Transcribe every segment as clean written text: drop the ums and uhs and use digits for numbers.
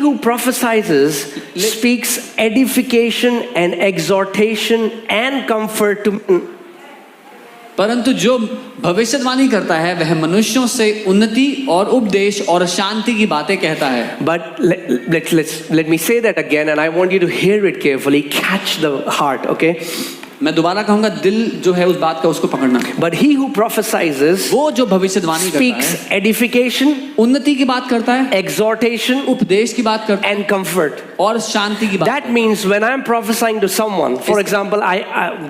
who prophesies speaks edification and exhortation and comfort to. परंतु जो भविष्यवाणी करता है वह मनुष्यों से उन्नति और उपदेश और शांति की बातें कहता है. But let me say that again, and I want you to hear it carefully, catch the heart, okay? मैं दोबारा कहूंगा, दिल जो है उस बात का उसको पकड़ना. But he who prophesies वो जो भविष्यवाणी करता speaks है edification, उन्नति की बात करता है, exhortation, उपदेश की बात करता है and comfort. और शांति की बात. That means when I am prophesying to someone, for example,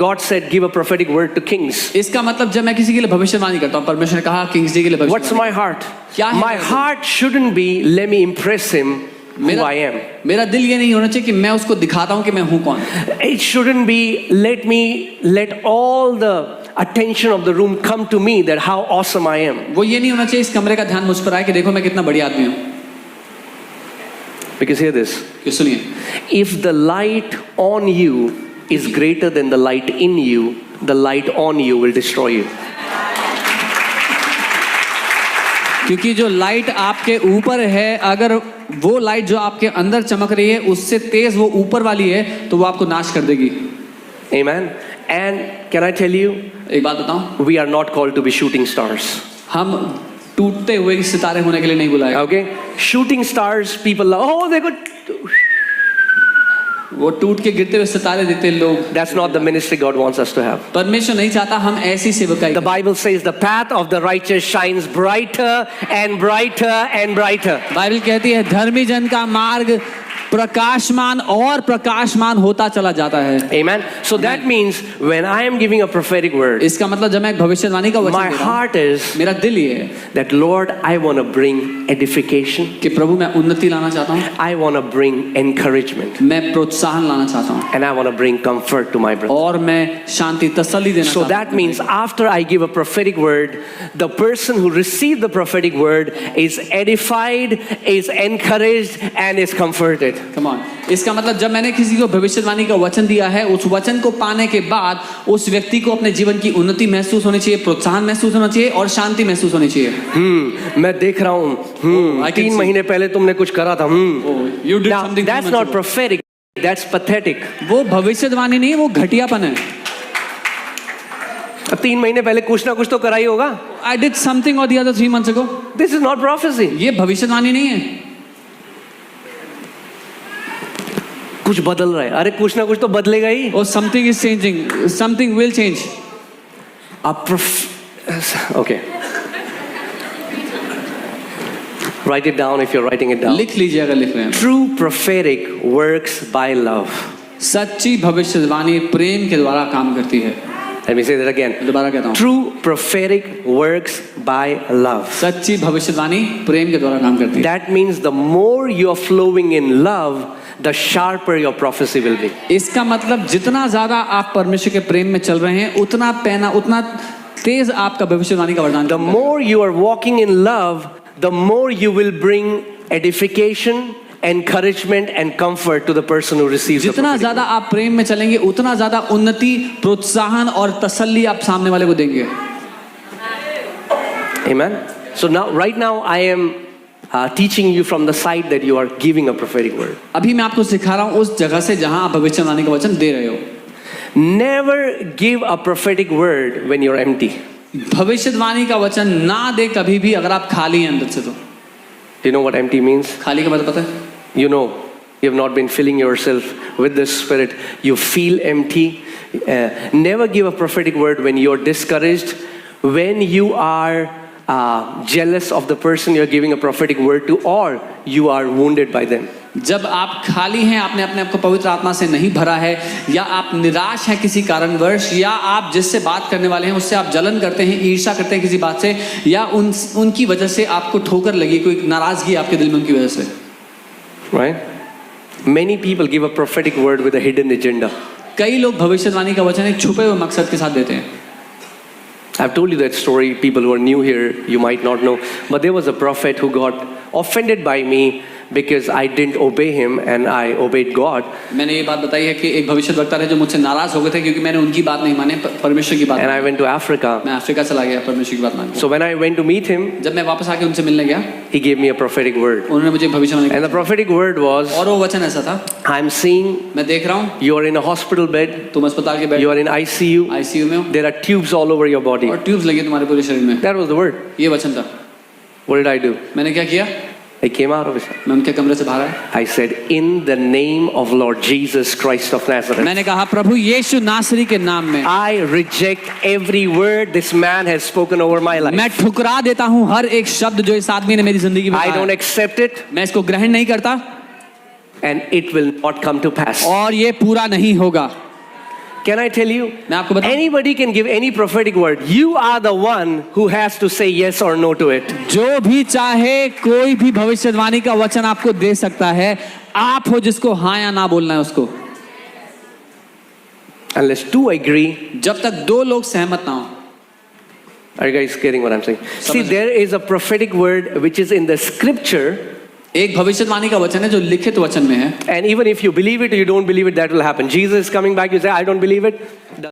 God said, give a prophetic word to kings. इसका मतलब जब मैं किसी के लिए भविष्यवाणी करता हूँ, परमेश्वर ने कहा किंग्स डे के लिए What's भविष्यवाणी. my heart? क्या है My heart shouldn't be, let me impress him who I am. मेरा दिल ये नहीं होना चाहिए कि मैं उसको दिखाता हूँ कि मैं हूँ कौन. It shouldn't be, let all the attention of the room come to me, that how awesome I am. वो ये नहीं होना चाहिए इस कमरे का ध्यान मुझ पर आए कि देखो मैं कितना बढ़िया आदमी हूँ. Because hear this. कि सुनिए, If the light on you is greater than the light in you, the light on you will destroy you. क्योंकि जो लाइट आपके ऊपर है, अगर वो लाइट जो आपके अंदर चमक रही है उससे तेज वो ऊपर वाली है तो वो आपको नाश कर देगी. Amen. And can I tell you, एक बात बताऊं, we are not called to be shooting stars. हम टूटते हुए सितारे होने के लिए नहीं बुलाए. Okay? Shooting stars, people love, oh, they could. वो टूट के गिरते हुए सितारे देते लोग. That's not the ministry God wants us to have. परमेश्वर नहीं चाहता हम ऐसी सेवकाई. The Bible says the path of the righteous shines brighter and brighter and brighter. Bible कहती है धर्मी जन का मार्ग प्रकाशमान और प्रकाशमान होता चला जाता है. Amen. So that means when I am giving a prophetic word, इसका मतलब जब मैं एक भविष्यवाणी का वचन my दे रहा हूं, heart is मेरा दिल ये है that Lord, I want to bring edification. कि प्रभु मैं उन्नति लाना चाहता हूँ, I want to bring encouragement. मैं प्रोत्साहन लाना चाहता हूँ, And I want to bring comfort to my brother. और मैं शांति तसल्ली देना So चाहता that means after I give a prophetic word, the person who received the prophetic word is edified, is encouraged, and is comforted. Come on. इसका मतलब जब मैंने किसी को भविष्यवाणी का वचन दिया है, उस वचन को पाने के बाद उस व्यक्ति को अपने जीवन की उन्नति महसूस होनी चाहिए, प्रोत्साहन महसूस होना चाहिए और शांति महसूस होनी चाहिए. मैं देख रहा हूँ 3 महीने पहले तुमने कुछ करा था. You did Now, something. that's not prophetic, that's pathetic. वो भविष्यवाणी नहीं, वो घटियापन है. 3 महीने पहले कुछ ना कुछ तो करा ही होगा. I did something or the other 3 months ago. This is not prophecy. ये भविष्यवाणी नहीं है. कुछ बदल रहा है. अरे कुछ ना कुछ तो बदलेगा ही. Or something is changing. Something will change. Okay. Write it down if you're writing it down. लिख लीजिए अगर लिख रहे हैं. True prophetic works by love. सच्ची भविष्यवाणी प्रेम के द्वारा काम करती है. Let me say that again. दोबारा कहता हूँ. True prophetic works by love. सच्ची भविष्यवाणी प्रेम के द्वारा काम करती है. That means the more you are flowing in love, the sharper your prophecy will be. इसका मतलब जितना ज्यादा आप परमेश्वर के प्रेम में चल रहे हैं, उतना पैना उतना तेज आपका भविष्यवाणी का वरदान. The more you are walking in love, the more you will bring edification, encouragement and comfort to the person who receives the जितना prophetic ज्यादा आप प्रेम में चलेंगे, उतना ज्यादा उन्नति, प्रोत्साहन और तसल्ली आप सामने वाले को देंगे. word. Amen. So now, right now, I am teaching you from the side that you are giving a prophetic word. अभी मैं आपको सिखा रहा हूँ उस जगह से जहां आप भविष्यवाणी का वचन दे रहे हो. Never give a prophetic word when you're empty. भविष्यवाणी का वचन ना दे कभी भी अगर आप खाली हैं अंदर से. तो Do you know what empty means? खाली का मतलब पता है? You know, you have not been filling yourself with the Spirit. You feel empty. Never give a prophetic word when you're discouraged, when you are jealous of the person you're giving a prophetic word to, or you are wounded by them. जब आप खाली हैं, आपने अपने आप को पवित्र आत्मा से नहीं भरा है, या आप निराश हैं किसी कारणवश, या आप जिससे बात करने वाले हैं उससे आप जलन करते हैं, ईर्ष्या करते हैं किसी बात से, या उनकी वजह से आपको ठोकर लगी, कोई नाराजगी आपके दिल में उनकी वजह से. Right? Many people give a prophetic word with a hidden agenda. कई लोग भविष्यवाणी का वचन एक छुपे हुए मकसद के साथ देते हैं. I've told you that story. People who are new here, you might not know. But there was a prophet who got offended by me because I didn't obey him and I obeyed God. मैंने ये बात बताई है कि एक भविष्यद्वक्ता थे जो मुझसे नाराज हो गए थे क्योंकि मैंने उनकी बात नहीं माने, परमेश्वर की बात And I went to Africa. मैं अफ्रीका चला गया परमेश्वर की बात मान के। So when I went to meet him, जब मैं वापस आके उनसे मिलने गया, he gave me a prophetic word. उन्होंने मुझे भविष्यवाणी And the prophetic word was, और वो वचन ऐसा था, I'm seeing मैं देख रहा हूँ you are in a hospital bed, तुम अस्पताल के bed you are in ICU, ICU में हो there are tubes all over your body. और ट्यूब्स लगी तुम्हारे पूरे शरीर में। That was the word. ये वचन था। What did I do? मैंने क्या किया? I came out of it. मैं उनके कमरे से बाहर आया। I said, in the name of Lord Jesus Christ of Nazareth, मैंने कहा प्रभु यीशु नासरी के नाम में I reject every word this man has spoken over my life. मैं ठुकरा देता हूँ हर एक शब्द जो इस आदमी ने मेरी जिंदगी में I कहा don't है। accept it, मैं इसको ग्रहण नहीं करता and it will not come to pass. और ये पूरा नहीं होगा। Can I tell you? मैं आपको बताऊं, Anybody can give any prophetic word. You are the one who has to say yes or no to it. जो भी चाहे कोई भी भविष्यवाणी का वचन आपको दे सकता है, आप हो जिसको हाँ या ना बोलना है उसको। Unless two agree. जब तक दो लोग सहमत ना हो। Are you guys getting what I'm saying? See, समझ- there is a prophetic word which is in the scripture, एक भविष्यवाणी का वचन है जो लिखित वचन में है। and even if you believe it or you don't believe it, that will happen. Jesus is coming back, you say, I don't believe it.